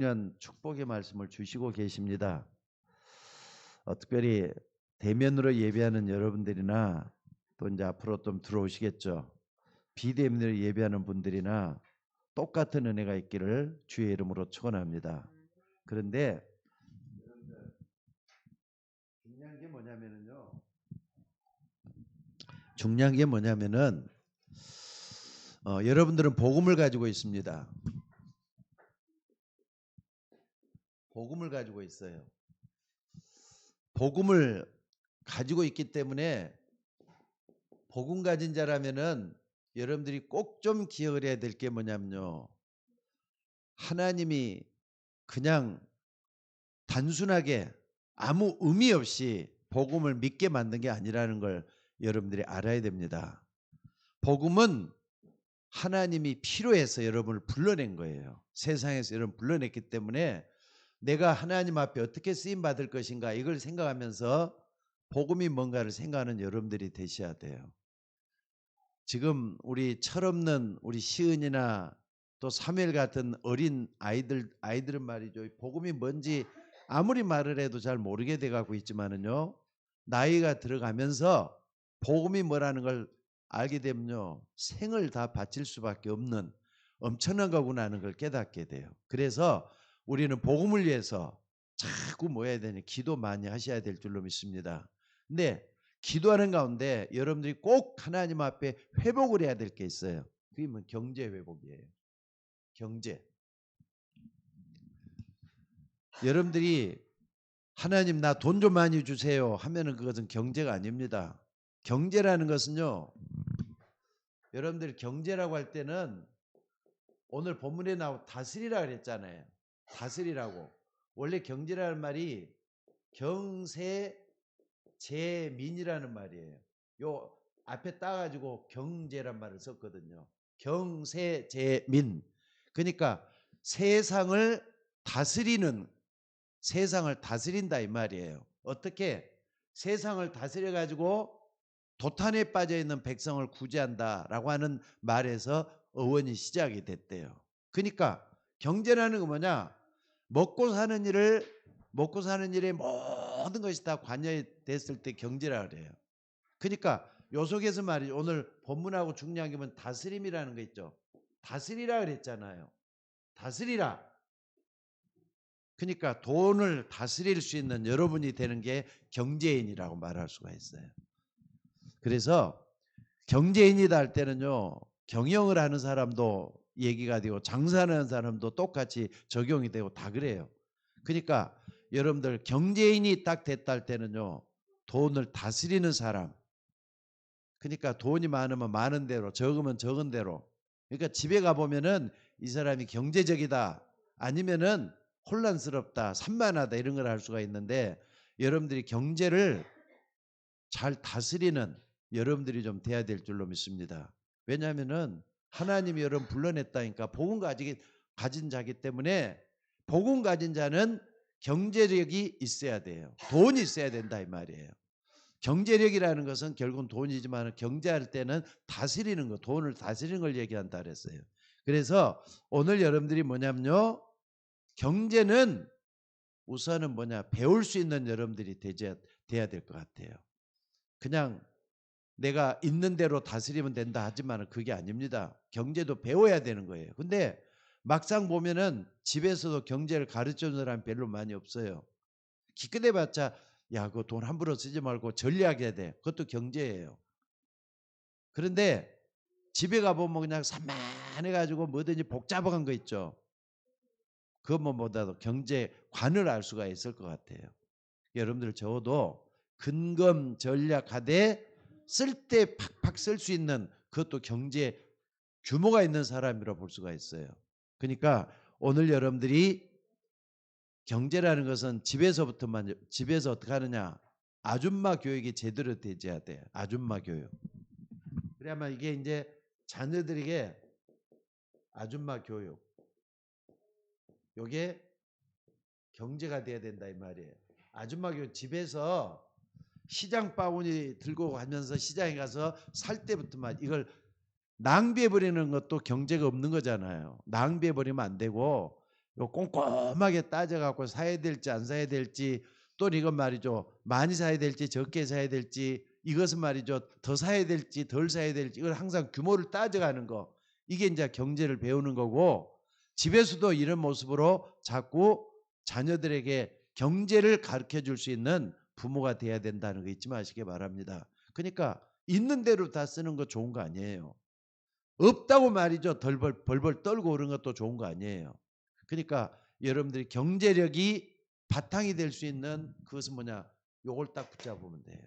년 축복의 말씀을 주시고 계십니다. 특별히 대면으로 예배하는 여러분들이나 또 이제 앞으로 좀 들어오시겠죠. 비대면으로 예배하는 분들이나 똑같은 은혜가 있기를 주의 이름으로 축원합니다. 그런데 중요한 게 뭐냐면은요. 중요한 게 뭐냐면은 여러분들은 복음을 가지고 있습니다. 복음을 가지고 있어요. 복음을 가지고 있기 때문에 복음 가진 자라면은 여러분들이 꼭 좀 기억을 해야 될 게 뭐냐면요. 하나님이 그냥 단순하게 아무 의미 없이 복음을 믿게 만든 게 아니라는 걸 여러분들이 알아야 됩니다. 복음은 하나님이 필요해서 여러분을 불러낸 거예요. 세상에서 여러분을 불러냈기 때문에 내가 하나님 앞에 어떻게 쓰임 받을 것인가 이걸 생각하면서 복음이 뭔가를 생각하는 여러분들이 되셔야 돼요. 지금 우리 철없는 우리 시은이나 또 사무엘 같은 어린 아이들은 말이죠. 복음이 뭔지 아무리 말을 해도 잘 모르게 돼 가고 있지만은요. 나이가 들어가면서 복음이 뭐라는 걸 알게 되면요. 생을 다 바칠 수밖에 없는 엄청난 거구나 하는 걸 깨닫게 돼요. 그래서 우리는 복음을 위해서 자꾸 뭐 해야 되냐 기도 많이 하셔야 될 줄로 믿습니다. 근데 기도하는 가운데 여러분들이 꼭 하나님 앞에 회복을 해야 될 게 있어요. 그게 뭐 경제 회복이에요. 경제. 여러분들이 하나님 나 돈 좀 많이 주세요 하면은 그것은 경제가 아닙니다. 경제라는 것은요. 여러분들이 경제라고 할 때는 오늘 본문에 나온 다스리라 그랬잖아요. 다스리라고. 원래 경제라는 말이 경세재민이라는 말이에요. 요 앞에 따가지고 경제란 말을 썼거든요. 경세재민. 그러니까 세상을 다스린다 이 말이에요. 어떻게 세상을 다스려 가지고 도탄에 빠져 있는 백성을 구제한다라고 하는 말에서 어원이 시작이 됐대요. 그러니까 경제라는 건 뭐냐? 먹고 사는 일에 모든 것이 다 관여이 됐을 때 경제라 그래요. 그러니까 요 속에서 말이죠. 오늘 본문하고 중요한 게 뭐냐면 다스림이라는 거 있죠. 다스리라 그랬잖아요. 다스리라. 그러니까 돈을 다스릴 수 있는 여러분이 되는 게 경제인이라고 말할 수가 있어요. 그래서 경제인이다 할 때는요. 경영을 하는 사람도 얘기가 되고 장사하는 사람도 똑같이 적용이 되고 다 그래요. 그러니까 여러분들 경제인이 딱 됐다 할 때는요. 돈을 다스리는 사람. 그러니까 돈이 많으면 많은 대로 적으면 적은 대로. 그러니까 집에 가보면은 이 사람이 경제적이다 아니면은 혼란스럽다 산만하다 이런 걸 알 수가 있는데 여러분들이 경제를 잘 다스리는 여러분들이 좀 돼야 될 줄로 믿습니다. 왜냐하면은 하나님이 여러분 불러냈다니까 복음 가진 자기 때문에 복음 가진 자는 경제력이 있어야 돼요. 돈이 있어야 된다 이 말이에요. 경제력이라는 것은 결국은 돈이지만 경제할 때는 다스리는 거, 돈을 다스리는 걸 얘기한다 그랬어요. 그래서 오늘 여러분들이 뭐냐면요. 경제는 우선은 뭐냐 배울 수 있는 여러분들이 돼야 될 것 같아요. 그냥 내가 있는 대로 다스리면 된다 하지만 그게 아닙니다. 경제도 배워야 되는 거예요. 근데 막상 보면은 집에서도 경제를 가르쳐 주는 사람이 별로 많이 없어요. 기껏 해봤자 야, 그 돈 함부로 쓰지 말고 전략해야 돼. 그것도 경제예요. 그런데 집에 가보면 그냥 산만해가지고 뭐든지 복잡한 거 있죠. 그것보다도 경제관을 알 수가 있을 것 같아요. 여러분들 적어도 근검 전략하되 쓸 때 팍팍 쓸 수 있는 그것도 경제 규모가 있는 사람이라 볼 수가 있어요. 그러니까 오늘 여러분들이 경제라는 것은 집에서 어떻게 하느냐 아줌마 교육이 제대로 되어야 돼요. 아줌마 교육. 그래야만 이게 이제 자녀들에게 아줌마 교육 요게 경제가 돼야 된다 이 말이에요. 아줌마 교육 집에서 시장 바구니 들고 가면서 시장에 가서 살 때부터만 이걸 낭비해 버리는 것도 경제가 없는 거잖아요. 낭비해 버리면 안 되고 요 꼼꼼하게 따져갖고 사야 될지 안 사야 될지, 또 이건 말이죠, 많이 사야 될지 적게 사야 될지, 이것은 말이죠, 더 사야 될지 덜 사야 될지, 이걸 항상 규모를 따져가는 거, 이게 이제 경제를 배우는 거고, 집에서도 이런 모습으로 자꾸 자녀들에게 경제를 가르쳐 줄 수 있는 부모가 돼야 된다는 거 잊지 마시기 바랍니다. 그러니까 있는 대로 다 쓰는 거 좋은 거 아니에요. 없다고 말이죠, 벌벌 떨고 그런 것도 좋은 거 아니에요. 그러니까 여러분들이 경제력이 바탕이 될 수 있는 그것은 뭐냐, 요걸 딱 붙잡으면 돼요.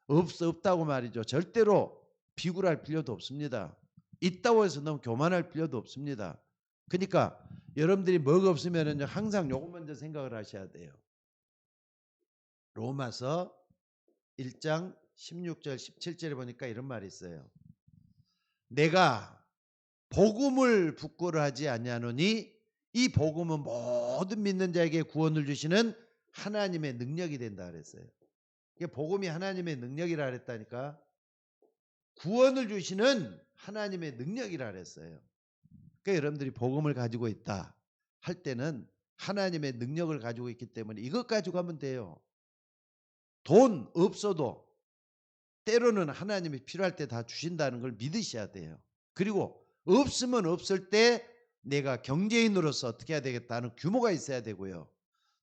없다고 말이죠, 절대로 비굴할 필요도 없습니다. 있다고 해서 너무 교만할 필요도 없습니다. 그러니까 여러분들이 뭐가 없으면은 항상 요거 먼저 생각을 하셔야 돼요. 로마서 1장 16절 17절에 보니까 이런 말이 있어요. 내가 복음을 부끄러워하지 아니하노니 이 복음은 모든 믿는 자에게 구원을 주시는 하나님의 능력이 된다 그랬어요. 이게 복음이 하나님의 능력이라 그랬다니까. 구원을 주시는 하나님의 능력이라 그랬어요. 그러니까 여러분들이 복음을 가지고 있다 할 때는 하나님의 능력을 가지고 있기 때문에 이것 가지고 하면 돼요. 돈 없어도 때로는 하나님이 필요할 때 다 주신다는 걸 믿으셔야 돼요. 그리고 없으면 없을 때 내가 경제인으로서 어떻게 해야 되겠다는 규모가 있어야 되고요.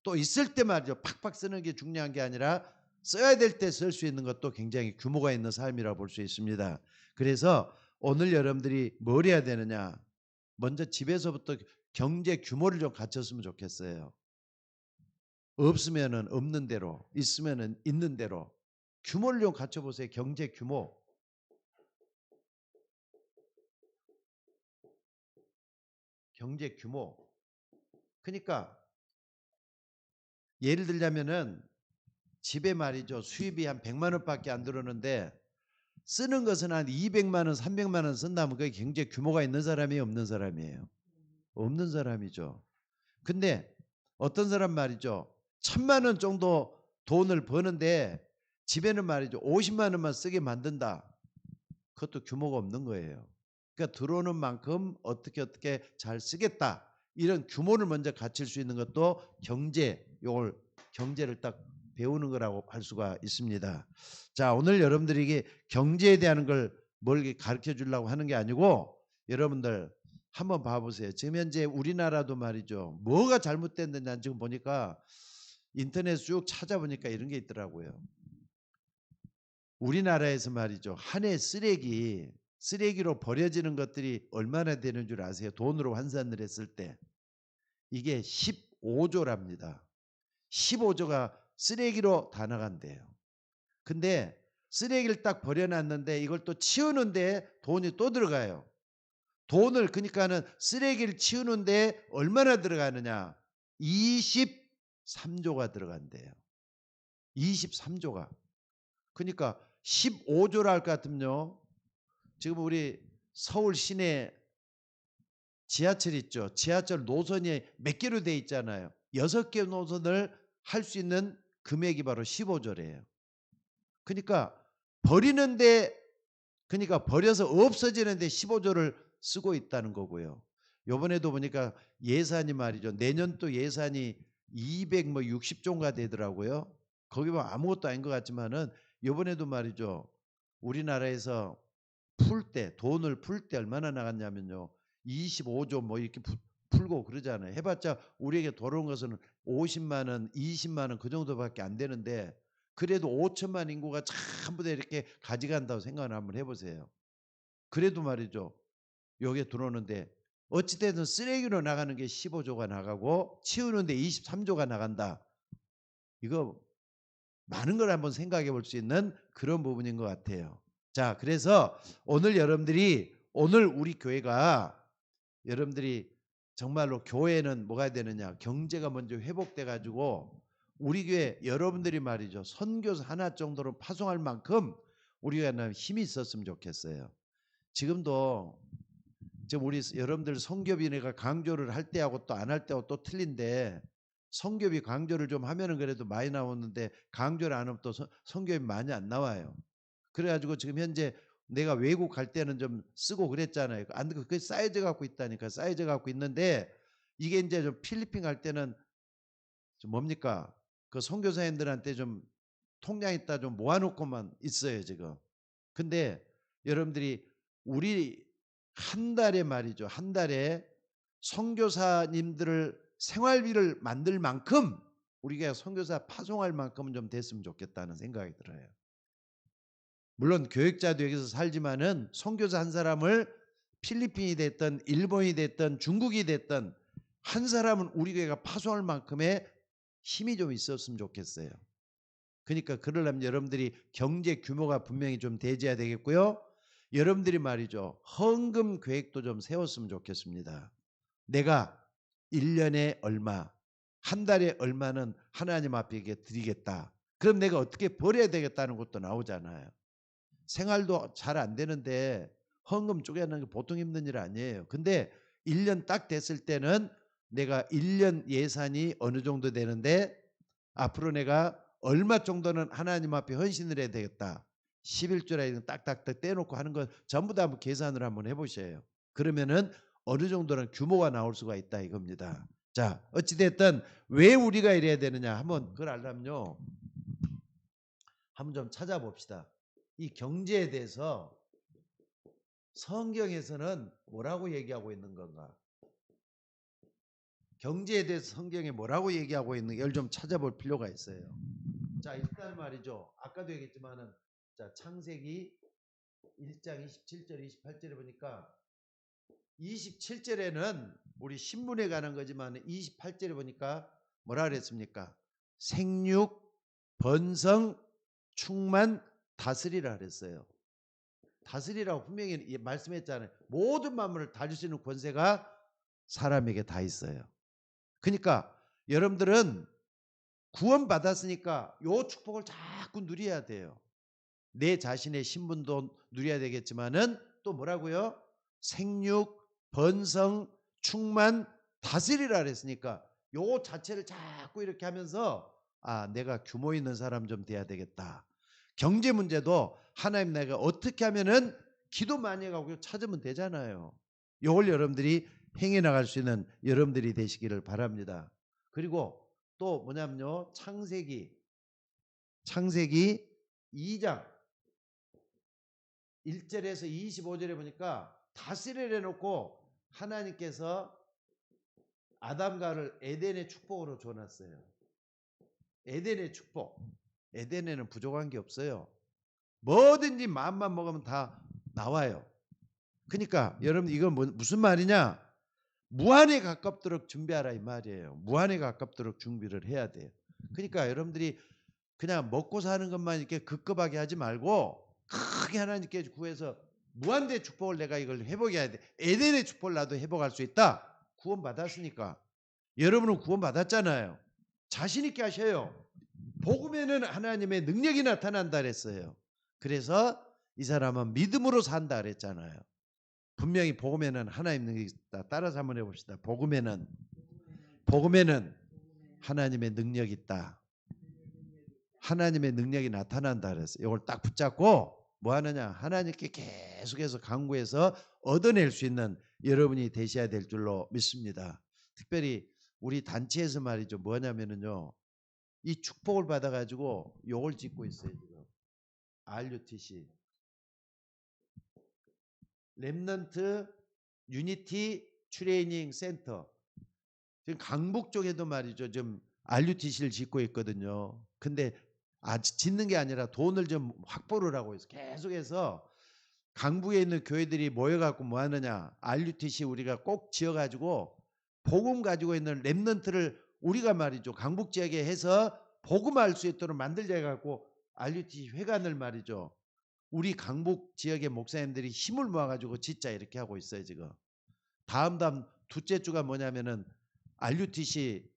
또 있을 때 말이죠, 팍팍 쓰는 게 중요한 게 아니라 써야 될 때 쓸 수 있는 것도 굉장히 규모가 있는 삶이라고 볼 수 있습니다. 그래서 오늘 여러분들이 뭘 해야 되느냐, 먼저 집에서부터 경제 규모를 좀 갖췄으면 좋겠어요. 없으면은 없는 대로, 있으면은 있는 대로 규모를 좀 갖춰보세요. 경제 규모. 경제 규모. 그러니까 예를 들자면은 집에 말이죠, 수입이 한 100만 원밖에 안 들어오는데 쓰는 것은 한 200만 원, 300만 원 쓴다면 그게 경제 규모가 있는 사람이 없는 사람이에요. 없는 사람이죠. 근데 어떤 사람 말이죠, 1000만 원 정도 돈을 버는데 집에는 말이죠 50만 원만 쓰게 만든다. 그것도 규모가 없는 거예요. 그러니까 들어오는 만큼 어떻게 잘 쓰겠다, 이런 규모를 먼저 갖출 수 있는 것도 요걸 경제를 딱 배우는 거라고 할 수가 있습니다. 자, 오늘 여러분들에게 경제에 대한 걸 뭘 가르쳐 주려고 하는 게 아니고, 여러분들 한번 봐보세요. 지금 현재 우리나라도 말이죠, 뭐가 잘못됐느냐, 지금 보니까 인터넷 쭉 찾아보니까 이런 게 있더라고요. 우리나라에서 말이죠, 한 해 쓰레기로 버려지는 것들이 얼마나 되는 줄 아세요? 돈으로 환산을 했을 때 이게 15조랍니다. 15조가 쓰레기로 다 나간대요. 근데 쓰레기를 딱 버려놨는데 이걸 또 치우는데 돈이 또 들어가요. 돈을, 그러니까는 쓰레기를 치우는데 얼마나 들어가느냐? 23조가 들어간대요. 23조가. 그러니까 15조라 할 것 같으면요, 지금 우리 서울 시내 지하철 있죠. 지하철 노선이 몇 개로 돼 있잖아요. 6개 노선을 할 수 있는 금액이 바로 15조래요. 그러니까 버리는데, 그러니까 버려서 없어지는데 15조를 쓰고 있다는 거고요. 요번에도 보니까 예산이 말이죠, 내년도 예산이 260조인가 되더라고요. 거기 보면 아무것도 아닌 것 같지만은 요번에도 말이죠, 우리나라에서 돈을 풀 때 얼마나 나갔냐면요, 25조 뭐 이렇게 풀고 그러잖아요. 해봤자 우리에게 돌아온 것은 50만 원, 20만 원 그 정도밖에 안 되는데, 그래도 5천만 인구가 전부 다 이렇게 가져간다고 생각을 한번 해보세요. 그래도 말이죠, 여기에 들어오는데 어찌됐든 쓰레기로 나가는 게 15조가 나가고 치우는데 23조가 나간다. 이거 많은 걸 한번 생각해 볼 수 있는 그런 부분인 것 같아요. 자, 그래서 오늘 우리 교회가, 여러분들이 정말로 교회는 뭐가 되느냐, 경제가 먼저 회복돼 가지고 우리 교회 여러분들이 말이죠, 선교사 하나 정도로 파송할 만큼 우리 교회는 힘이 있었으면 좋겠어요. 지금도 지금 우리 여러분들 성교비가 강조를 할 때하고 또 안 할 때하고 또 틀린데, 성교비 강조를 좀 하면은 그래도 많이 나오는데 강조를 안 하면 또 성교비 많이 안 나와요. 그래가지고 지금 현재 내가 외국 갈 때는 좀 쓰고 그랬잖아요. 안 그게 쌓여져 갖고 있다니까. 쌓여져 갖고 있는데 이게 이제 좀 필리핀 갈 때는 좀 뭡니까? 그 선교사님들한테 좀 통장 있다 좀 모아놓고만 있어요 지금. 근데 여러분들이 우리 한 달에 말이죠. 한 달에 선교사님들을 생활비를 만들 만큼 우리가 선교사 파송할 만큼은 좀 됐으면 좋겠다는 생각이 들어요. 물론 교육자도 여기서 살지만은 선교사 한 사람을 필리핀이 됐든 일본이 됐든 중국이 됐든 한 사람은 우리 교회가 파송할 만큼의 힘이 좀 있었으면 좋겠어요. 그러니까 그러려면 여러분들이 경제 규모가 분명히 좀 되져야 되겠고요. 여러분들이 말이죠. 헌금 계획도 좀 세웠으면 좋겠습니다. 내가 1년에 얼마, 한 달에 얼마는 하나님 앞에 드리겠다. 그럼 내가 어떻게 벌어야 되겠다는 것도 나오잖아요. 생활도 잘 안 되는데 헌금 쪼개는 게 보통 힘든 일 아니에요. 근데 1년 딱 됐을 때는 내가 1년 예산이 어느 정도 되는데 앞으로 내가 얼마 정도는 하나님 앞에 헌신을 해야 되겠다. 11조라 딱딱딱 떼놓고 하는 거 전부 다 한번 계산을 한번 해보셔요. 그러면은 어느 정도는 규모가 나올 수가 있다 이겁니다. 자, 어찌됐든 왜 우리가 이래야 되느냐 한번 그걸 알려면요. 한번 좀 찾아봅시다. 이 경제에 대해서 성경에서는 뭐라고 얘기하고 있는 건가? 경제에 대해서 성경에 뭐라고 얘기하고 있는가를 좀 찾아볼 필요가 있어요. 자, 일단 말이죠. 아까도 얘기했지만은 자, 창세기 1장 27절 28절에 보니까 27절에는 우리 신분에 관한 거지만 28절에 보니까 뭐라 그랬습니까? 생육, 번성, 충만, 다스리라 그랬어요. 다스리라고 분명히 말씀했잖아요. 모든 만물을 다스릴 수 있는 권세가 사람에게 다 있어요. 그러니까 여러분들은 구원 받았으니까 요 축복을 자꾸 누려야 돼요. 내 자신의 신분도 누려야 되겠지만은 또 뭐라고요? 생육, 번성, 충만, 다스리라 그랬으니까 요 자체를 자꾸 이렇게 하면서 아, 내가 규모 있는 사람 좀 돼야 되겠다. 경제 문제도 하나님 내가 어떻게 하면은 기도 많이 하고 찾으면 되잖아요. 요걸 여러분들이 행해 나갈 수 있는 여러분들이 되시기를 바랍니다. 그리고 또 뭐냐면요. 창세기 2장 1절에서 25절에 보니까 다스리려 놓고 하나님께서 아담과를 에덴의 축복으로 줘놨어요. 에덴의 축복. 에덴에는 부족한 게 없어요. 뭐든지 마음만 먹으면 다 나와요. 그러니까 여러분 이건 무슨 말이냐? 무한에 가깝도록 준비하라 이 말이에요. 무한에 가깝도록 준비를 해야 돼요. 그러니까 여러분들이 그냥 먹고 사는 것만 이렇게 급급하게 하지 말고 크게 하나님께 구해서 무한대 축복을 내가 이걸 회복해야 돼. 에덴의 축복을 나도 회복할 수 있다. 구원 받았으니까. 여러분은 구원 받았잖아요. 자신 있게 하셔요. 복음에는 하나님의 능력이 나타난다 그랬어요. 그래서 이 사람은 믿음으로 산다 그랬잖아요. 분명히 복음에는 하나님 능력이 있다. 따라서 한번 해봅시다. 복음에는 하나님의 능력이 있다. 하나님의 능력이 나타난다 그랬어요. 이걸 딱 붙잡고 뭐 하느냐? 하나님께 계속해서 간구해서 얻어낼 수 있는 여러분이 되셔야 될 줄로 믿습니다. 특별히 우리 단체에서 말이죠. 뭐냐면은요. 이 축복을 받아가지고 요걸 짓고 있어요. 지금 RUTC 렘넌트 유니티 트레이닝 센터 지금 강북 쪽에도 말이죠. 좀 RUTC를 짓고 있거든요. 근데 아직 짓는 게 아니라 돈을 좀 확보를 하고 있어. 계속해서 강북에 있는 교회들이 모여갖고 뭐 하느냐. RUTC 우리가 꼭 지어가지고 복음 가지고 있는 렘넌트를 우리가 말이죠. 강북 지역에 해서 복음할 수 있도록 만들자 해갖고 RUTC 회관을 말이죠. 우리 강북 지역의 목사님들이 힘을 모아가지고 진짜 이렇게 하고 있어요 지금. 다음 둘째 주가 뭐냐면은 RUTC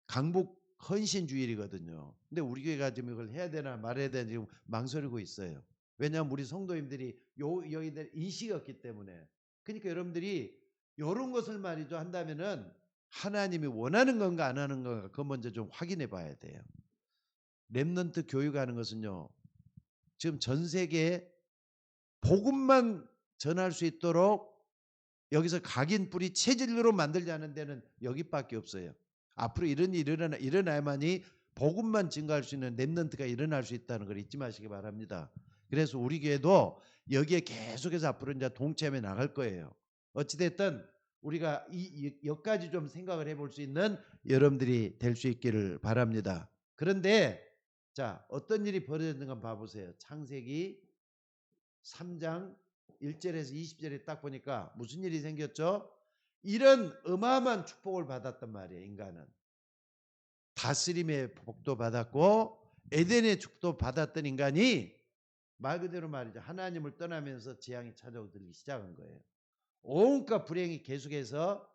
강북 헌신 주일이거든요. 근데 우리 교회가 지금 이걸 해야 되나 말해야 되나 지금 망설이고 있어요. 왜냐하면 우리 성도님들이 여기들 인식이 없기 때문에. 그러니까 여러분들이 이런 것을 말이죠 한다면은 하나님이 원하는 건가 안 하는 건가 그거 먼저 좀 확인해 봐야 돼요. 렘넌트 교육하는 것은요. 지금 전 세계에 복음만 전할 수 있도록 여기서 각인 뿌리 체질로 만들자는 데는 여기밖에 없어요. 앞으로 이런 일이 일어나야만이 복음만 증가할 수 있는 렘넌트가 일어날 수 있다는 걸 잊지 마시기 바랍니다. 그래서 우리 교회도 여기에 계속해서 앞으로 이제 동참해 나갈 거예요. 어찌됐든 우리가 여기까지 좀 생각을 해볼 수 있는 여러분들이 될 수 있기를 바랍니다. 그런데 자, 어떤 일이 벌어졌는가 봐보세요. 창세기 3장 1절에서 20절에 딱 보니까 무슨 일이 생겼죠? 이런 어마어마한 축복을 받았단 말이에요. 인간은 다스림의 복도 받았고 에덴의 축복도 받았던 인간이 말 그대로 말이죠. 하나님을 떠나면서 재앙이 찾아오기 시작한 거예요. 온갖 불행이 계속해서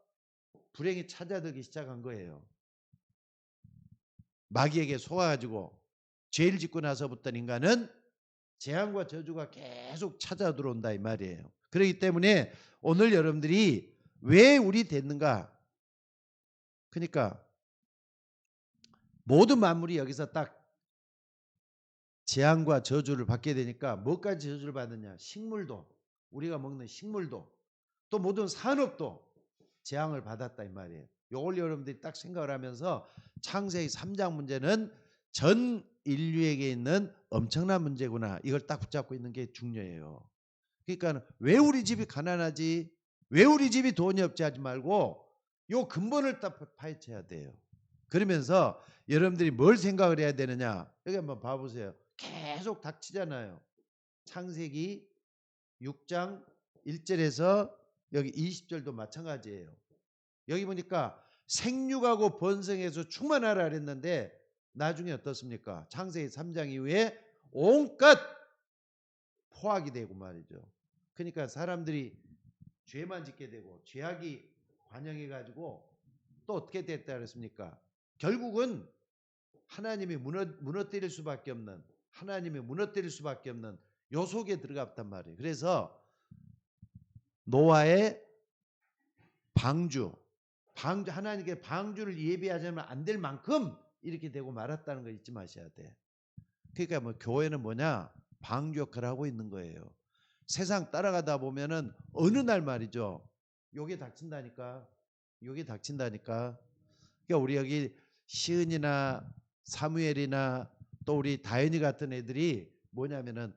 불행이 찾아들기 시작한 거예요. 마귀에게 속아가지고 죄를 짓고 나서부터 인간은 재앙과 저주가 계속 찾아 들어온다 이 말이에요. 그렇기 때문에 오늘 여러분들이 왜 우리 됐는가? 그러니까 모든 만물이 여기서 딱 재앙과 저주를 받게 되니까 뭐까지 저주를 받느냐? 식물도, 우리가 먹는 식물도, 또 모든 산업도 재앙을 받았다 이 말이에요. 요걸 여러분들이 딱 생각을 하면서 창세기 3장 문제는 전 인류에게 있는 엄청난 문제구나. 이걸 딱 붙잡고 있는 게 중요해요. 그러니까 왜 우리 집이 가난하지? 왜 우리 집이 돈이 없지 하지 말고 요 근본을 딱 파헤쳐야 돼요. 그러면서 여러분들이 뭘 생각을 해야 되느냐? 여기 한번 봐보세요. 계속 닥치잖아요. 창세기 6장 1절에서 여기 20절도 마찬가지예요. 여기 보니까 생육하고 번성해서 충만하라 그랬는데 나중에 어떻습니까? 창세기 3장 이후에 온갖 포악이 되고 말이죠. 그러니까 사람들이 죄만 짓게 되고 죄악이 관영해 가지고 또 어떻게 됐다 그랬습니까? 결국은 하나님이 무너뜨릴 수밖에 없는, 하나님이 무너뜨릴 수밖에 없는 요 속에 들어갔단 말이에요. 그래서 노아의 방주 하나님께 방주를 예비하자면 안 될 만큼 이렇게 되고 말았다는 걸 잊지 마셔야 돼. 그러니까 뭐 교회는 뭐냐? 방주 역할을 하고 있는 거예요. 세상 따라가다 보면은 어느 날 말이죠. 요게 닥친다니까. 요게 닥친다니까. 그러니까 우리 여기 시은이나 사무엘이나 또 우리 다현이 같은 애들이 뭐냐면은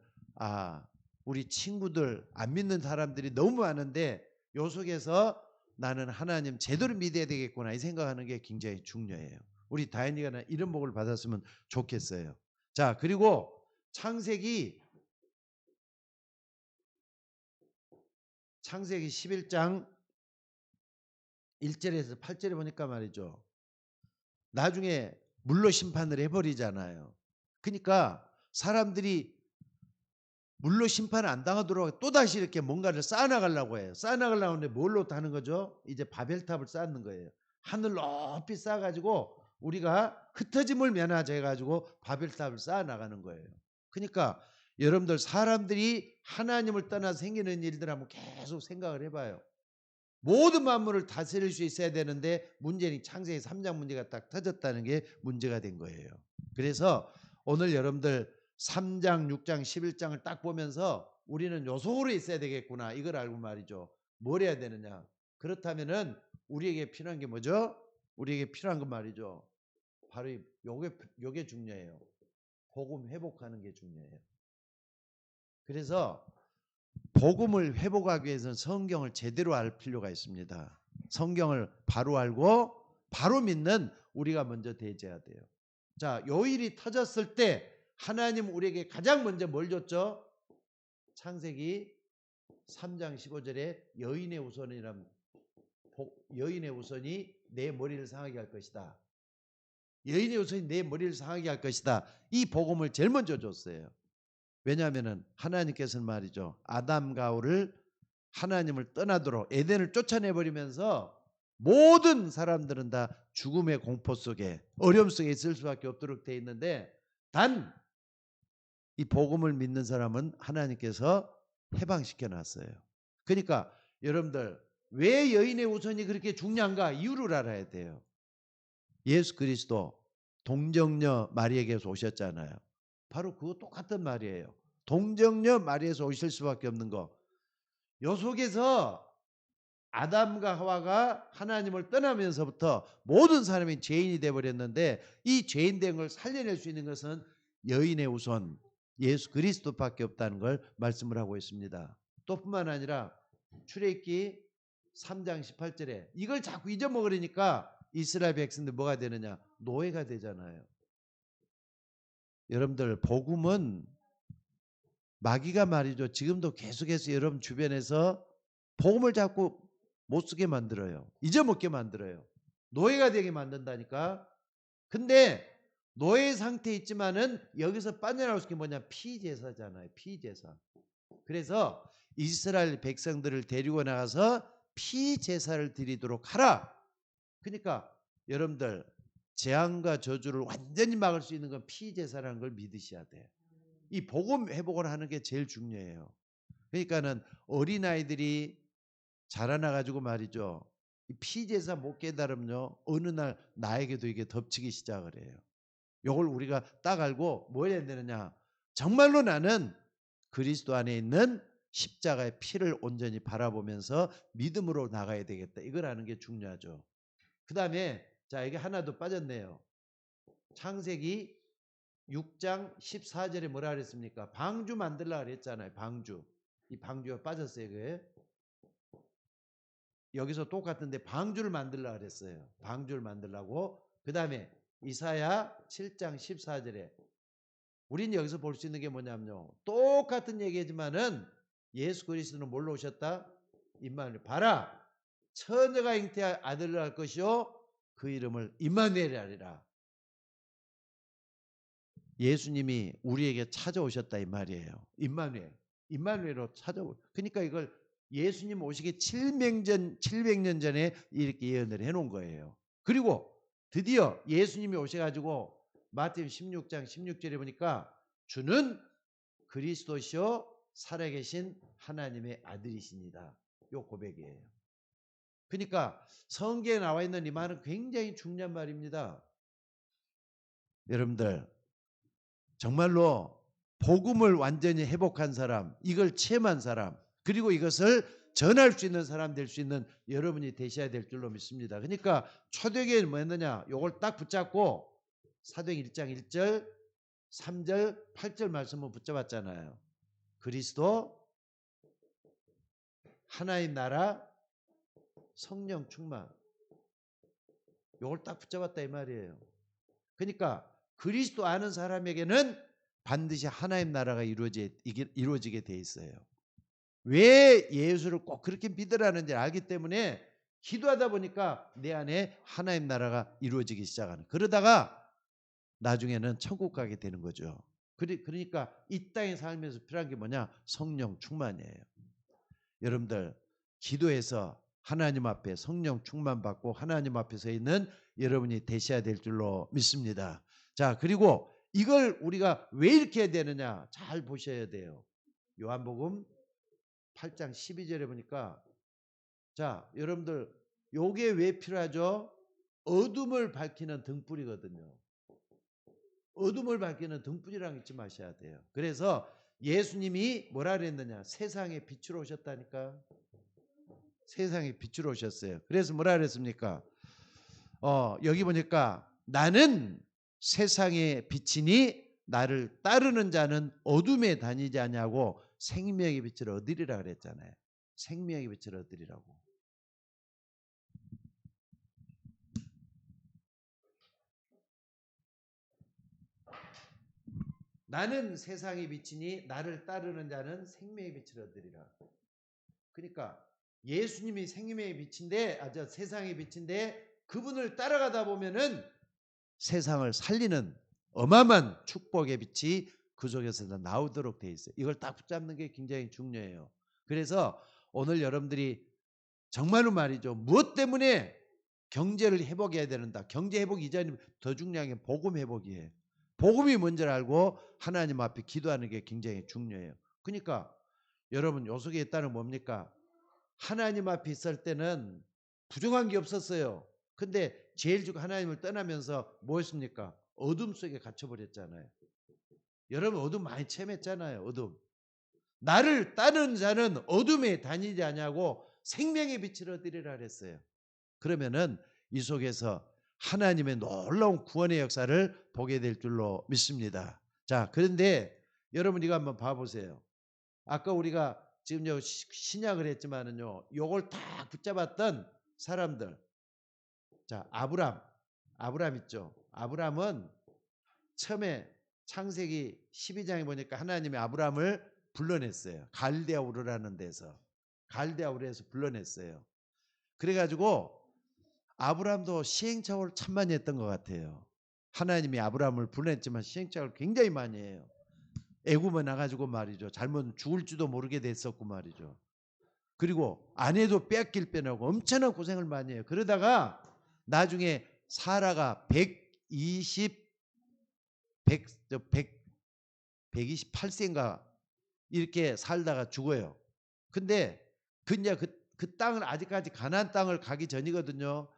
우리 친구들 안 믿는 사람들이 너무 많은데 요 속에서 나는 하나님 제대로 믿어야 되겠구나 이 생각하는 게 굉장히 중요해요. 우리 다현이가 이런 복을 받았으면 좋겠어요. 자, 그리고 창세기 11장 1절에서 8절에 보니까 말이죠. 나중에 물로 심판을 해버리잖아요. 그러니까 사람들이 물로 심판을 안 당하도록 또다시 이렇게 뭔가를 쌓아나가려고 해요. 쌓아나가려고 하는데 뭘로 하는 거죠? 이제 바벨탑을 쌓는 거예요. 하늘 높이 쌓아가지고 우리가 흩어짐을 면하자 해가지고 바벨탑을 쌓아나가는 거예요. 그러니까 여러분들 사람들이 하나님을 떠나 생기는 일들 한번 계속 생각을 해봐요. 모든 만물을 다스릴 수 있어야 되는데 문제는 창세기 3장 문제가 딱 터졌다는 게 문제가 된 거예요. 그래서 오늘 여러분들 3장, 6장, 11장을 딱 보면서 우리는 요 속으로 있어야 되겠구나 이걸 알고 말이죠. 뭘 해야 되느냐? 그렇다면은 우리에게 필요한 게 뭐죠? 우리에게 필요한 건 말이죠. 바로 요게 중요해요. 복음 회복하는 게 중요해요. 그래서 복음을 회복하기 위해서는 성경을 제대로 알 필요가 있습니다. 성경을 바로 알고 바로 믿는 우리가 먼저 되어야 돼요. 자, 요 일이 터졌을 때 하나님 우리에게 가장 먼저 뭘 줬죠? 창세기 3장 15절에 여인의 우선이 내 머리를 상하게 할 것이다. 여인의 우선이 내 머리를 상하게 할 것이다. 이 복음을 제일 먼저 줬어요. 왜냐하면 하나님께서는 말이죠. 아담과 하와를 하나님을 떠나도록 에덴을 쫓아내버리면서 모든 사람들은 다 죽음의 공포 속에 어려움 속에 있을 수밖에 없도록 되어 있는데 단 이 복음을 믿는 사람은 하나님께서 해방시켜 놨어요. 그러니까 여러분들 왜 여인의 우선이 그렇게 중요한가 이유를 알아야 돼요. 예수 그리스도 동정녀 마리에게서 오셨잖아요. 바로 그거 똑같은 말이에요. 동정녀 마리에서 오실 수밖에 없는 거. 요 속에서 아담과 하와가 하나님을 떠나면서부터 모든 사람이 죄인이 되어버렸는데 이 죄인된 걸 살려낼 수 있는 것은 여인의 우선 예수 그리스도밖에 없다는 걸 말씀을 하고 있습니다. 또 뿐만 아니라 출애굽기 3장 18절에 이걸 자꾸 잊어먹으려니까 이스라엘 백성들 뭐가 되느냐? 노예가 되잖아요. 여러분들 복음은 마귀가 말이죠. 지금도 계속해서 여러분 주변에서 복음을 자꾸 못 쓰게 만들어요. 잊어먹게 만들어요. 노예가 되게 만든다니까. 근데 노예 상태에 있지만은 여기서 빠져나올 수 있는 게 뭐냐? 피제사잖아요. 피제사. 그래서 이스라엘 백성들을 데리고 나가서 피제사를 드리도록 하라. 그러니까 여러분들 재앙과 저주를 완전히 막을 수 있는 건 피제사라는 걸 믿으셔야 돼요. 이 복음 회복을 하는 게 제일 중요해요. 그러니까는 어린아이들이 자라나가지고 말이죠. 이 피제사 못 깨달으면요. 어느 날 나에게도 이게 덮치기 시작을 해요. 이걸 우리가 딱 알고 뭐 해야 되느냐. 정말로 나는 그리스도 안에 있는 십자가의 피를 온전히 바라보면서 믿음으로 나가야 되겠다. 이걸 아는 게 중요하죠. 그 다음에 자 이게 하나 더 빠졌네요. 창세기 6장 14절에 뭐라 그랬습니까? 방주 만들라 그랬잖아요. 방주. 이 방주가 빠졌어요. 그게. 여기서 똑같은데 방주를 만들라 그랬어요. 방주를 만들라고. 그 다음에 이사야 7장 14절에 우리는 여기서 볼 수 있는 게 뭐냐면요. 똑같은 얘기지만은 예수 그리스도는 뭘로 오셨다? 임마누엘. 봐라. 처녀가 잉태할 아들을 할 것이요. 그 이름을 임마누엘이라 하리라. 예수님이 우리에게 찾아오셨다 이 말이에요. 임마누엘. 임마누엘로 찾아오. 그러니까 이걸 예수님 오시기 700년 전에 이렇게 예언을 해놓은 거예요. 그리고 드디어 예수님이 오셔가지고 마태복음 16장 16절에 보니까 주는 그리스도시요 살아계신 하나님의 아들이십니다. 요 고백이에요. 그러니까 성경에 나와 있는 이 말은 굉장히 중요한 말입니다. 여러분들 정말로 복음을 완전히 회복한 사람, 이걸 체험한 사람, 그리고 이것을 전할 수 있는 사람 될 수 있는 여러분이 되셔야 될 줄로 믿습니다. 그러니까 초대교회는 뭐였느냐? 이걸 딱 붙잡고 사도행 1장 1절, 3절, 8절 말씀을 붙잡았잖아요. 그리스도, 하나님 나라, 성령 충만. 이걸 딱 붙잡았다 이 말이에요. 그러니까 그리스도 아는 사람에게는 반드시 하나님 나라가 이루어지게 돼 있어요. 왜 예수를 꼭 그렇게 믿으라는지 알기 때문에 기도하다 보니까 내 안에 하나님 나라가 이루어지기 시작하는. 그러다가 나중에는 천국 가게 되는 거죠. 그러니까 이 땅에 살면서 필요한 게 뭐냐? 성령 충만이에요. 여러분들 기도해서 하나님 앞에 성령 충만 받고 하나님 앞에 서 있는 여러분이 되셔야 될 줄로 믿습니다. 자, 그리고 이걸 우리가 왜 이렇게 해야 되느냐? 잘 보셔야 돼요. 요한복음 8장 12절에 보니까 자, 여러분들 요게 왜 필요하죠? 어둠을 밝히는 등불이거든요. 어둠을 밝히는 등불이랑 잊지 마셔야 돼요. 그래서 예수님이 뭐라 그랬느냐? 세상에 빛으로 오셨다니까. 세상에 빛으로 오셨어요. 그래서 뭐라 그랬습니까? 여기 보니까 나는 세상의 빛이니 나를 따르는 자는 어둠에 다니지 아니하고 생명의 빛을 얻으리라 그랬잖아요. 생명의 빛을 얻으리라고. 나는 세상의 빛이니 나를 따르는 자는 생명의 빛을 얻으리라. 그러니까 예수님이 생명의 빛인데, 세상의 빛인데 그분을 따라가다 보면은 세상을 살리는 어마어마한 축복의 빛이 그 속에서 나오도록 돼 있어요. 이걸 딱 붙잡는 게 굉장히 중요해요. 그래서 오늘 여러분들이 정말로 말이죠. 무엇 때문에 경제를 회복해야 되는다. 경제 회복 이전에 더 중요한 게 복음 회복이에요. 복음이 뭔지를 알고 하나님 앞에 기도하는 게 굉장히 중요해요. 그러니까 여러분 요 속에 있다는 뭡니까? 하나님 앞에 있을 때는 부족한 게 없었어요. 근데 제일 중 하나님을 떠나면서 뭐 했습니까? 어둠 속에 갇혀버렸잖아요. 여러분 어둠 많이 체험했잖아요. 어둠. 나를 따르는 자는 어둠에 다니지 아니하고 생명의 빛을 얻으리라 그랬어요. 그러면은 이 속에서 하나님의 놀라운 구원의 역사를 보게 될 줄로 믿습니다. 자, 그런데 여러분 이거 한번 봐보세요. 아까 우리가 지금 신약을 했지만은요, 요걸 다 붙잡았던 사람들. 자, 아브람 있죠. 아브람은 처음에 창세기 12장에 보니까 하나님이 아브람을 불러냈어요. 갈대아 우르라는 데서. 갈대아 우르에서 불러냈어요. 그래가지고 아브람도 시행착오를 참 많이 했던 것 같아요. 하나님이 아브람을 불러냈지만 시행착오를 굉장히 많이 해요. 애굽에 나가지고 말이죠. 잘못 죽을지도 모르게 됐었고 말이죠. 그리고 아내도 뺏길 뻔하고 엄청난 고생을 많이 해요. 그러다가 나중에 사라가 128세인가 이렇게 살다가 죽어요. 근데 그 땅을 아직까지 가나안 땅을 가기 전이거든요.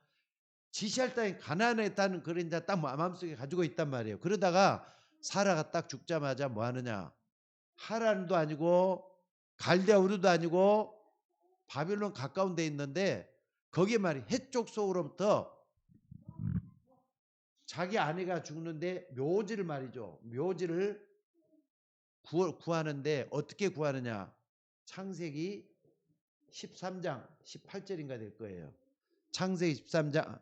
지시할 땅에 가나안에 있다는 그런 이제 딱 마음속에 가지고 있단 말이에요. 그러다가 사라가 딱 죽자마자 뭐 하느냐? 하란도 아니고 갈대아 우르도 아니고 바빌론 가까운 데 있는데 거기에 말이 해쪽 속으로부터 자기 아내가 죽는데 묘지를 말이죠. 묘지를 구하는데 어떻게 구하느냐? 창세기 13장 18절인가 될 거예요. 창세기 13장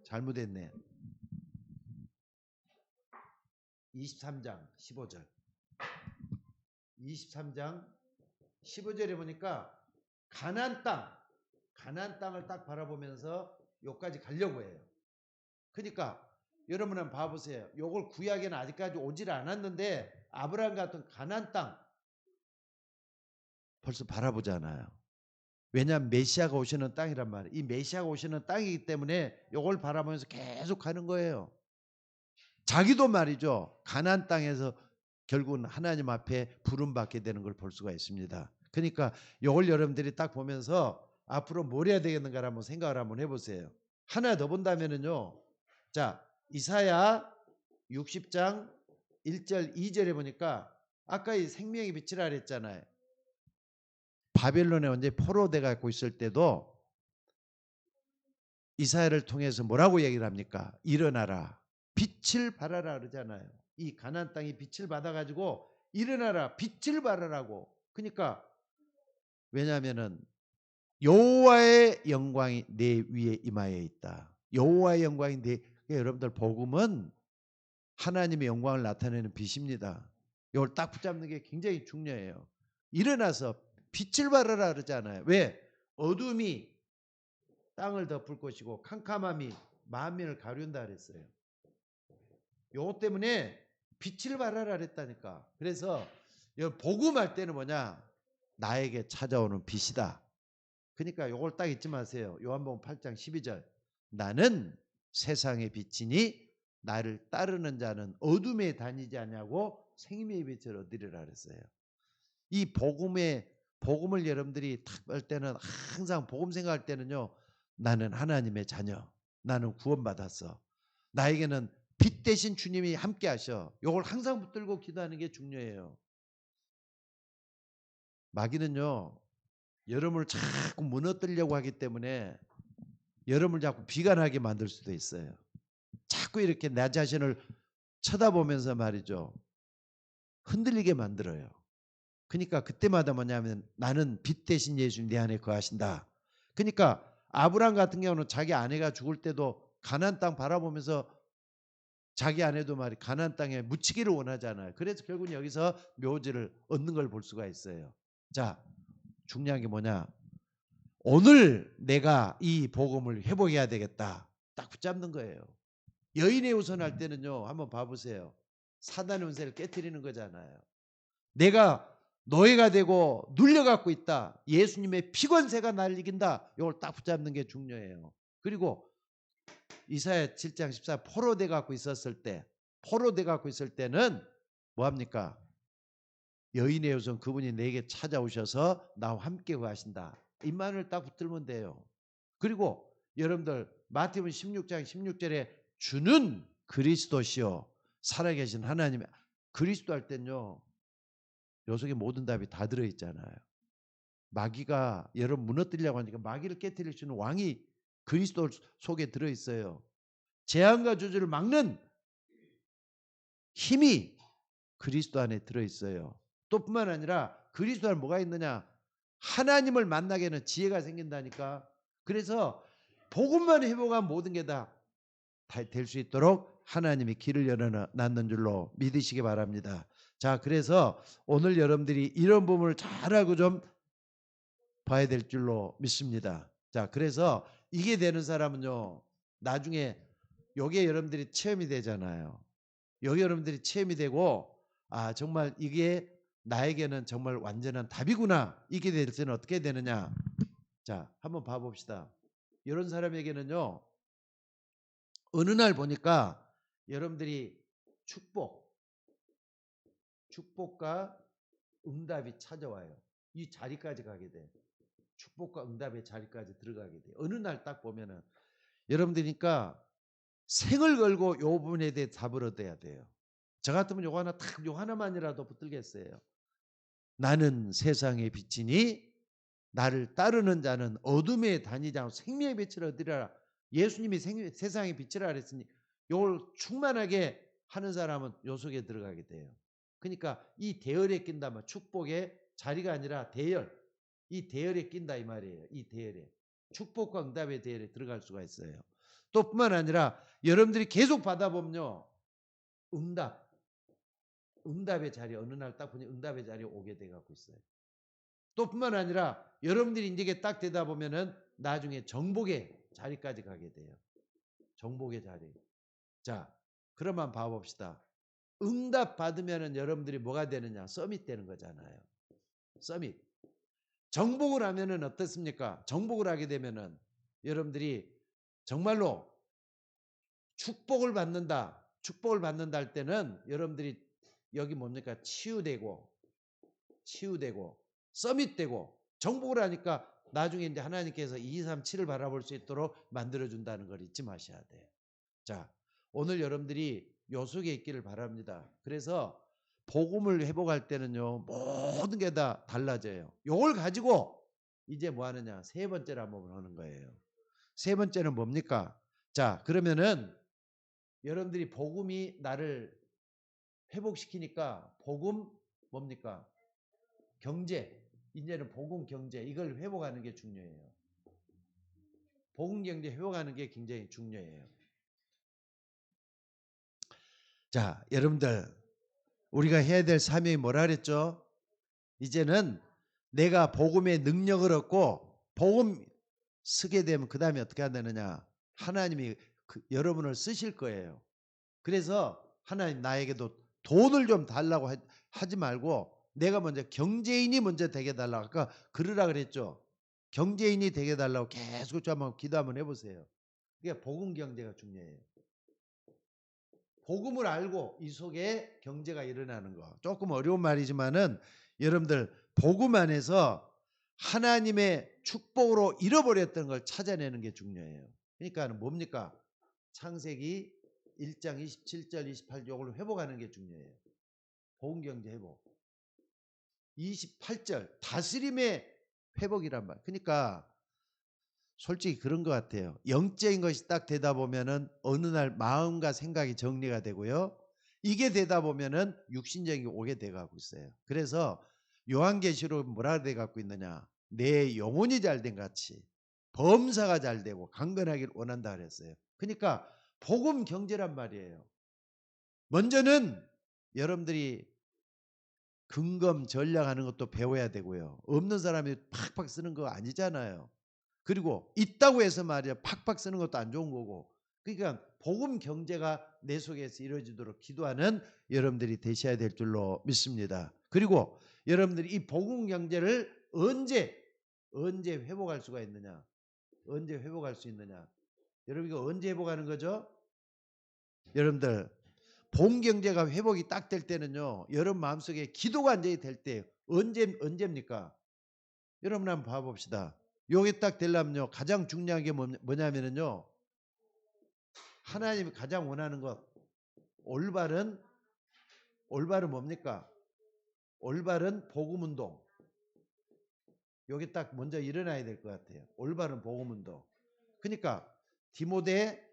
잘못했네. 23장 15절. 23장 15절에 보니까 가나안 땅을 딱 바라보면서 여기까지 가려고 해요. 그러니까 여러분 한번 봐보세요. 요걸 구약에는 아직까지 오질 않았는데 아브라함 같은 가나안 땅 벌써 바라보잖아요. 왜냐하면 메시아가 오시는 땅이란 말이에요. 이 메시아가 오시는 땅이기 때문에 요걸 바라보면서 계속 가는 거예요. 자기도 말이죠. 가나안 땅에서 결국은 하나님 앞에 부름받게 되는 걸 볼 수가 있습니다. 그러니까 요걸 여러분들이 딱 보면서 앞으로 뭘 해야 되겠는가 한번 생각을 한번 해보세요. 하나 더 본다면은요. 자, 이사야 60장 1절 2절에 보니까 아까 이 생명의 빛이라 그랬잖아요. 바벨론에 언제 포로돼 갖고 있을 때도 이사야를 통해서 뭐라고 얘기를 합니까? 일어나라. 빛을 발하라 그러잖아요. 이 가나안 땅이 빛을 받아 가지고 일어나라. 빛을 발하라고. 그러니까 왜냐하면은 여호와의 영광이 내 위에 임하여 있다. 여호와의 영광이 내 여러분들 복음은 하나님의 영광을 나타내는 빛입니다. 이걸 딱 붙잡는 게 굉장히 중요해요. 일어나서 빛을 발하라 그러잖아요. 왜? 어둠이 땅을 덮을 것이고 캄캄함이 만민을 가려운다 그랬어요. 요거 때문에 빛을 발하라 그랬다니까. 그래서 복음할 때는 뭐냐? 나에게 찾아오는 빛이다. 그러니까 요걸 딱 잊지 마세요. 요한복음 8장 12절. 나는 세상의 빛이니 나를 따르는 자는 어둠에 다니지 않냐고 생명의 빛을 얻으리라 그랬어요. 이 복음을 여러분들이 딱 볼 때는 항상 복음 생각할 때는요. 나는 하나님의 자녀. 나는 구원받았어. 나에게는 빛 대신 주님이 함께 하셔. 요걸 항상 붙들고 기도하는 게 중요해요. 마귀는요. 여러분을 자꾸 무너뜨리려고 하기 때문에 여러분을 자꾸 비관하게 만들 수도 있어요. 자꾸 이렇게 내 자신을 쳐다보면서 말이죠. 흔들리게 만들어요. 그러니까 그때마다 뭐냐면 나는 빛 대신 예수님 내 안에 거하신다. 그러니까 아브라함 같은 경우는 자기 아내가 죽을 때도 가나안 땅 바라보면서 자기 아내도 말이 가나안 땅에 묻히기를 원하잖아요. 그래서 결국은 여기서 묘지를 얻는 걸 볼 수가 있어요. 자, 중요한 게 뭐냐? 오늘 내가 이 복음을 회복해야 되겠다. 딱 붙잡는 거예요. 여인의 우선할 때는요. 한번 봐보세요. 사단의 운세를 깨트리는 거잖아요. 내가 노예가 되고 눌려갖고 있다. 예수님의 피권세가 날 이긴다. 이걸 딱 붙잡는 게 중요해요. 그리고 이사야 7장 14 포로돼 갖고 있었을 때는 뭐합니까? 여인의 우선 그분이 내게 찾아오셔서 나와 함께 거하신다. 이만을 딱 붙들면 돼요. 그리고 여러분들 마태복음 16장 16절에 주는 그리스도시요 살아계신 하나님의 그리스도 할 땐요 요 속에 모든 답이 다 들어있잖아요. 마귀가 여러분 무너뜨리려고 하니까 마귀를 깨뜨릴 수 있는 왕이 그리스도 속에 들어있어요. 재앙과 저주를 막는 힘이 그리스도 안에 들어있어요. 또 뿐만 아니라 그리스도 안에 뭐가 있느냐? 하나님을 만나게 하는 지혜가 생긴다니까. 그래서 복음만 회복하면 모든 게 다 될 수 있도록 하나님이 길을 열어놨는 줄로 믿으시기 바랍니다. 자, 그래서 오늘 여러분들이 이런 부분을 잘 알고 좀 봐야 될 줄로 믿습니다. 자, 그래서 이게 되는 사람은요, 나중에 요게 여러분들이 체험이 되잖아요. 여기 여러분들이 체험이 되고, 아, 정말 이게 나에게는 정말 완전한 답이구나. 이게 될 때는 어떻게 되느냐? 자, 한번 봐봅시다. 이런 사람에게는요, 어느 날 보니까 여러분들이 축복과 응답이 찾아와요. 이 자리까지 가게 돼. 축복과 응답의 자리까지 들어가게 돼. 어느 날 딱 보면은 여러분들이니까 생을 걸고 요 부분에 대해 답을 얻어야 돼요. 저 같으면 요 하나만이라도 붙들겠어요. 나는 세상의 빛이니 나를 따르는 자는 어둠에 다니지 않고 생명의 빛을 얻으리라. 예수님이 세상의 빛이라 그랬으니 요걸 충만하게 하는 사람은 요 속에 들어가게 돼요. 그러니까 이 대열에 낀다면 축복의 자리가 아니라 대열. 이 대열에 낀다 이 말이에요. 이 대열에. 축복과 응답의 대열에 들어갈 수가 있어요. 또 뿐만 아니라 여러분들이 계속 받아보면요. 응답의 자리 어느 날 딱 보니 응답의 자리에 오게 돼 갖고 있어요. 또 뿐만 아니라 여러분들이 이제 딱 되다 보면은 나중에 정복의 자리까지 가게 돼요. 정복의 자리. 자, 그러면 봐봅시다. 응답 받으면은 여러분들이 뭐가 되느냐? 서밋 되는 거잖아요. 서밋. 정복을 하면은 어떻습니까? 정복을 하게 되면은 여러분들이 정말로 축복을 받는다. 축복을 받는다 할 때는 여러분들이 여기 뭡니까? 치유되고 서밋되고 정복을 하니까 나중에 이제 하나님께서 2, 3, 7을 바라볼 수 있도록 만들어준다는 걸 잊지 마셔야 돼요. 자, 오늘 여러분들이 요 속에 있기를 바랍니다. 그래서 복음을 회복할 때는요, 모든 게 다 달라져요. 요걸 가지고 이제 뭐 하느냐? 세 번째로 한번 하는 거예요. 세 번째는 뭡니까? 자, 그러면은 여러분들이 복음이 나를 회복시키니까 복음 뭡니까? 경제. 이제는 복음 경제. 이걸 회복하는 게 중요해요. 복음 경제 회복하는 게 굉장히 중요해요. 자, 여러분들 우리가 해야 될 사명이 뭐라 그랬죠? 이제는 내가 복음의 능력을 얻고 복음 쓰게 되면 그 다음에 어떻게 하느냐? 하나님이 여러분을 쓰실 거예요. 그래서 하나님 나에게도 돈을 좀 달라고 하지 말고 내가 먼저 경제인이 먼저 되게 달라고 아까 그러라 그랬죠. 경제인이 되게 달라고 계속 좀 한번 기도 한번 해보세요. 그게 복음 경제가 중요해요. 복음을 알고 이 속에 경제가 일어나는 거. 조금 어려운 말이지만은 여러분들 복음 안에서 하나님의 축복으로 잃어버렸던 걸 찾아내는 게 중요해요. 그러니까 뭡니까? 창세기 1장 27절 28절 이걸 회복하는 게 중요해요. 복음 경제 회복. 28절 다스림의 회복이란 말. 그러니까 솔직히 그런 것 같아요. 영적인 것이 딱 되다 보면은 어느 날 마음과 생각이 정리가 되고요. 이게 되다 보면은 육신적인 게 오게 돼 가고 있어요. 그래서 요한계시록 뭐라 돼 갖고 있느냐? 내 영혼이 잘된 같이 범사가 잘 되고 강건하길 원한다 그랬어요. 그러니까 복음 경제란 말이에요. 먼저는 여러분들이 근검 전략하는 것도 배워야 되고요. 없는 사람이 팍팍 쓰는 거 아니잖아요. 그리고 있다고 해서 말이야 팍팍 쓰는 것도 안 좋은 거고. 그러니까 복음 경제가 내 속에서 이루어지도록 기도하는 여러분들이 되셔야 될 줄로 믿습니다. 그리고 여러분들이 이 복음 경제를 언제 회복할 수가 있느냐? 언제 회복할 수 있느냐? 여러분 이거 언제 회복하는 거죠? 여러분들 본 경제가 회복이 딱 될 때는요. 여러분 마음속에 기도가 완전히 될 때 언제입니까? 여러분 한번 봐봅시다. 요게 딱 되려면요. 가장 중요한 게 뭐냐면요. 하나님이 가장 원하는 것 올바른 뭡니까? 올바른 복음 운동. 요게 딱 먼저 일어나야 될 것 같아요. 올바른 복음운동. 그러니까 디모데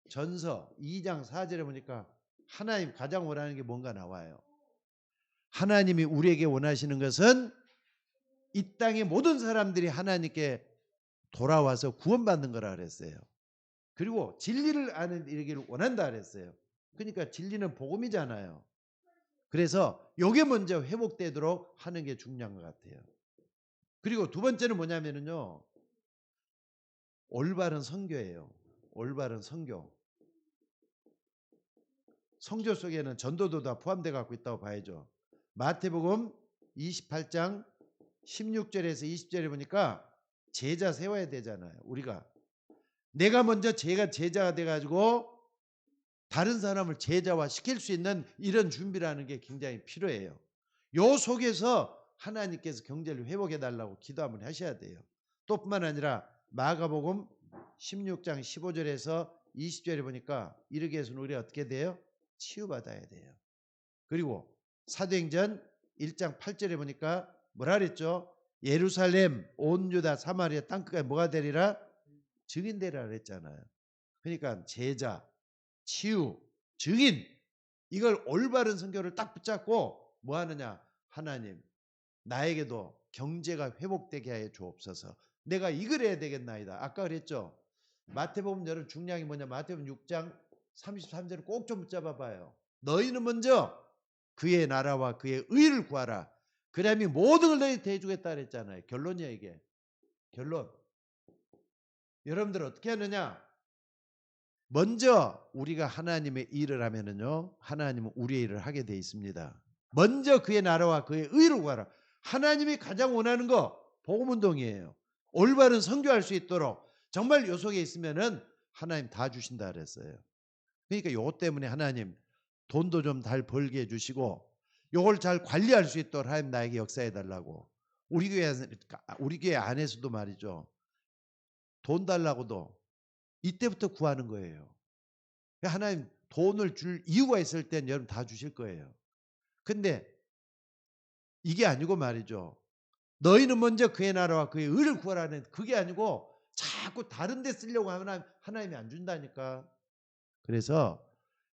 전서 2장 4절에 보니까 하나님 가장 원하는 게 뭔가 나와요. 하나님이 우리에게 원하시는 것은 이 땅의 모든 사람들이 하나님께 돌아와서 구원받는 거라 그랬어요. 그리고 진리를 아는 이르기를 원한다 그랬어요. 그러니까 진리는 복음이잖아요. 그래서 요게 먼저 회복되도록 하는 게 중요한 것 같아요. 그리고 두 번째는 뭐냐면요, 올바른 선교예요. 올바른 선교. 선교 속에는 전도도 다 포함되어 갖고 있다고 봐야죠. 마태복음 28장 16절에서 20절에 보니까 제자 세워야 되잖아요. 우리가 내가 먼저 제자가 돼가지고 다른 사람을 제자화 시킬 수 있는 이런 준비라는 게 굉장히 필요해요. 요 속에서 하나님께서 경제를 회복해 달라고 기도 한번 하셔야 돼요. 또 뿐만 아니라 마가복음 16장 15절에서 20절에 보니까 이르게 해서는 우리가 어떻게 돼요? 치유받아야 돼요. 그리고 사도행전 1장 8절에 보니까 뭐라 그랬죠? 예루살렘, 온 유다, 사마리아 땅끝까지 뭐가 되리라? 증인 되리라 그랬잖아요. 그러니까 제자, 치유, 증인, 이걸 올바른 선교를 딱 붙잡고 뭐 하느냐? 하나님, 나에게도 경제가 회복되게 하여 주옵소서. 내가 이걸 해야 되겠나이다. 아까 그랬죠? 마태복음 여러분 중요한 게 뭐냐? 마태복음 6장 33절을 꼭 좀 붙잡아 봐요. 너희는 먼저 그의 나라와 그의 의를 구하라. 그러면 모든 걸 너희한테 해주겠다 그랬잖아요. 결론이야 이게. 결론. 여러분들 어떻게 하느냐? 먼저 우리가 하나님의 일을 하면은요, 하나님은 우리의 일을 하게 돼 있습니다. 먼저 그의 나라와 그의 의를 구하라. 하나님이 가장 원하는 거 복음운동이에요. 올바른 선교할 수 있도록 정말 요 속에 있으면은 하나님 다 주신다 그랬어요. 그러니까 요것 때문에 하나님 돈도 좀 잘 벌게 해주시고 요걸 잘 관리할 수 있도록 하나님 나에게 역사해 달라고. 우리 교회 안에서도 말이죠. 돈 달라고도 이때부터 구하는 거예요. 하나님 돈을 줄 이유가 있을 땐 여러분 다 주실 거예요. 근데 이게 아니고 말이죠. 너희는 먼저 그의 나라와 그의 의를 구하라는 그게 아니고 자꾸 다른 데 쓰려고 하면 하나님이 안 준다니까. 그래서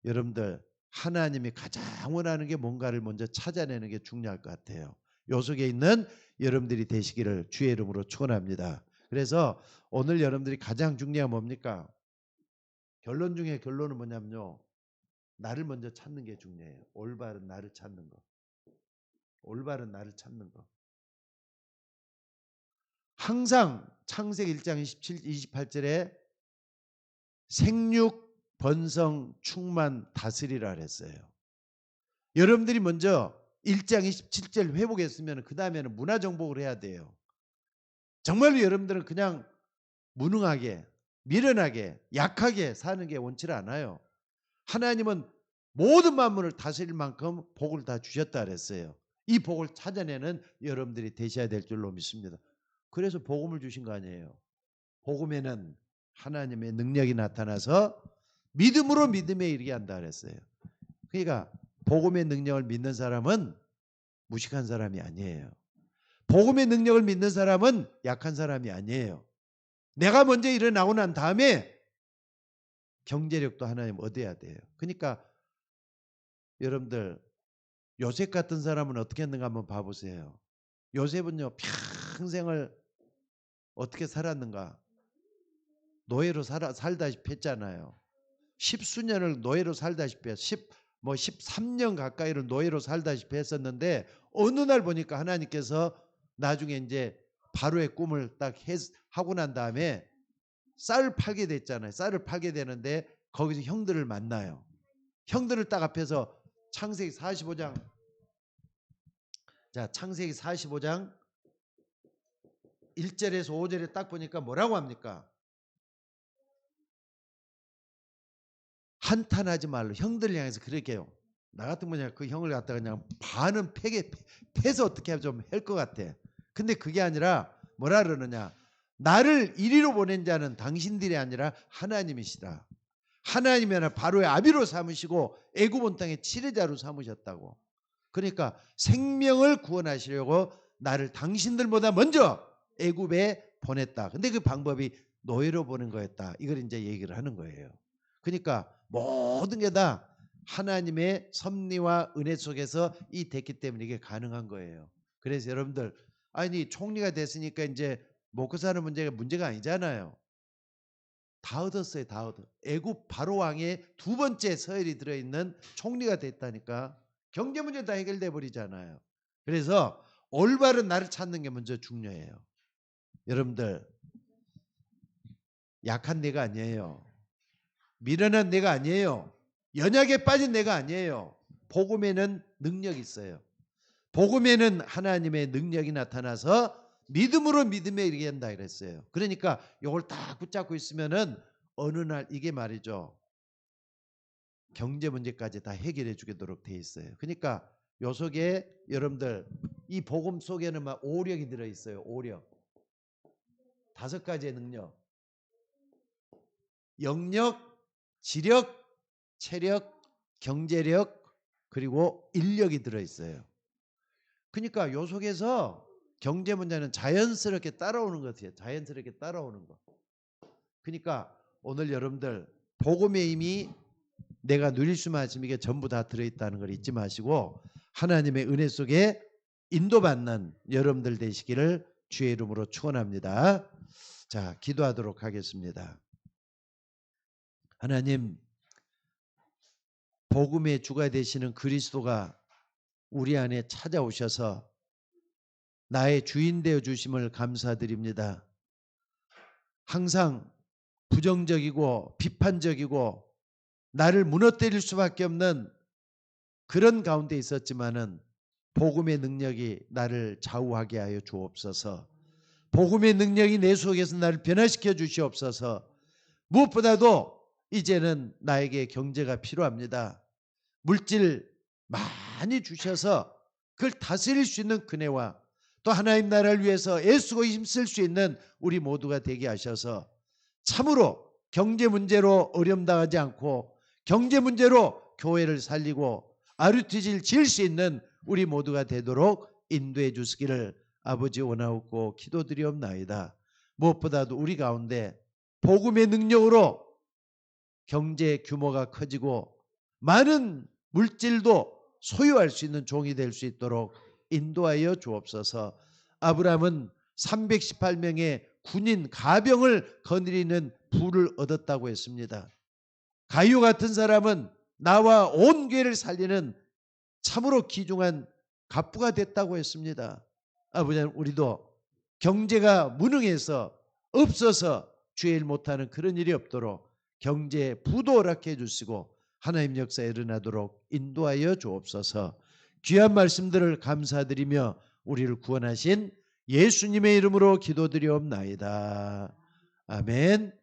여러분들 하나님이 가장 원하는 게 뭔가를 먼저 찾아내는 게 중요할 것 같아요. 요 속에 있는 여러분들이 되시기를 주의 이름으로 축원합니다. 그래서 오늘 여러분들이 가장 중요한 뭡니까? 결론 중에 결론은 뭐냐면요. 나를 먼저 찾는 게 중요해요. 올바른 나를 찾는 거. 올바른 나를 찾는 거. 항상 창세기 1장 28절에 생육, 번성, 충만, 다스리라 그랬어요. 여러분들이 먼저 1장 27절 회복했으면 그 다음에는 문화정복을 해야 돼요. 정말로 여러분들은 그냥 무능하게, 미련하게, 약하게 사는 게 원치를 않아요. 하나님은 모든 만물을 다스릴 만큼 복을 다 주셨다 그랬어요. 이 복을 찾아내는 여러분들이 되셔야 될 줄로 믿습니다. 그래서 복음을 주신 거 아니에요. 복음에는 하나님의 능력이 나타나서 믿음으로 믿음에 이르게 한다 그랬어요. 그러니까 복음의 능력을 믿는 사람은 무식한 사람이 아니에요. 복음의 능력을 믿는 사람은 약한 사람이 아니에요. 내가 먼저 일어나고 난 다음에 경제력도 하나님 얻어야 돼요. 그러니까 여러분들 요셉 같은 사람은 어떻게 했는가 한번 봐보세요. 요셉은요 평생을 어떻게 살았는가? 노예로 살다시피 했잖아요. 10수년을 노예로 살다시피 13년 가까이를 노예로 살다시피 했었는데 어느 날 보니까 하나님께서 나중에 이제 바로의 꿈을 딱 하고 난 다음에 쌀을 팔게 됐잖아요. 쌀을 팔게 되는데 거기서 형들을 만나요. 형들을 딱 앞에서 창세기 45장 자 창세기 45장 1절에서 5절에 딱 보니까 뭐라고 합니까? 한탄하지 말로 형들을 향해서 그렇게 해요. 나 같은 분야 그 형을 갖다가 그냥 반은 패서 어떻게 좀 할 것 같아. 근데 그게 아니라 뭐라 그러느냐? 나를 이리로 보낸 자는 당신들이 아니라 하나님이시다. 하나님이 바로의 아비로 삼으시고 애굽 온 땅의 치료자로 삼으셨다고. 그러니까 생명을 구원하시려고 나를 당신들보다 먼저 애굽에 보냈다. 근데 그 방법이 노예로 보낸 거였다. 이걸 이제 얘기를 하는 거예요. 그러니까 모든 게 다 하나님의 섭리와 은혜 속에서 이 됐기 때문에 이게 가능한 거예요. 그래서 여러분들 아니 총리가 됐으니까 이제 먹고 사는 문제가 아니잖아요. 다 얻었어요. 다 얻어. 애굽 바로 왕의 두 번째 서열이 들어있는 총리가 됐다니까. 경제 문제 다 해결돼 버리잖아요. 그래서 올바른 나를 찾는 게 먼저 중요해요. 여러분들 약한 내가 아니에요. 미련한 내가 아니에요. 연약에 빠진 내가 아니에요. 복음에는 능력이 있어요. 복음에는 하나님의 능력이 나타나서 믿음으로 믿음에 이르게 한다 그랬어요. 그러니까 이걸 딱 붙잡고 있으면은 어느 날 이게 말이죠. 경제 문제까지 다 해결해 주도록 돼 있어요. 그러니까 요 속에 여러분들 이 복음 속에는 막 오력이 들어 있어요. 오력. 5가지의 능력. 영력, 지력, 체력, 경제력, 그리고 인력이 들어 있어요. 그러니까 요 속에서 경제 문제는 자연스럽게 따라오는 것 같아요. 자연스럽게 따라오는 거. 그러니까 오늘 여러분들 복음의 힘이 내가 누릴 수만 있으면 이게 전부 다 들어있다는 걸 잊지 마시고 하나님의 은혜 속에 인도받는 여러분들 되시기를 주의 이름으로 축원합니다. 자, 기도하도록 하겠습니다. 하나님, 복음의 주가 되시는 그리스도가 우리 안에 찾아오셔서 나의 주인 되어 주심을 감사드립니다. 항상 부정적이고 비판적이고 나를 무너뜨릴 수밖에 없는 그런 가운데 있었지만은 복음의 능력이 나를 좌우하게 하여 주옵소서. 복음의 능력이 내 속에서 나를 변화시켜 주시옵소서. 무엇보다도 이제는 나에게 경제가 필요합니다. 물질 많이 주셔서 그걸 다스릴 수 있는 그네와 또 하나님 나라를 위해서 애쓰고 힘쓸 수 있는 우리 모두가 되게 하셔서 참으로 경제 문제로 어려움 당하지 않고 경제 문제로 교회를 살리고 RUTG를 지을 수 있는 우리 모두가 되도록 인도해 주시기를 아버지 원하옵고 기도드리옵나이다. 무엇보다도 우리 가운데 복음의 능력으로 경제 규모가 커지고 많은 물질도 소유할 수 있는 종이 될 수 있도록 인도하여 주옵소서. 아브라함은 318명의 군인 가병을 거느리는 부를 얻었다고 했습니다. 가이오 같은 사람은 나와 온 교회를 살리는 참으로 귀중한 갑부가 됐다고 했습니다. 아버지, 우리도 경제가 무능해서 없어서 주의 일 못하는 그런 일이 없도록 경제 부도 허락해 주시고 하나님 역사에 일어나도록 인도하여 주옵소서. 귀한 말씀들을 감사드리며 우리를 구원하신 예수님의 이름으로 기도드리옵나이다. 아멘.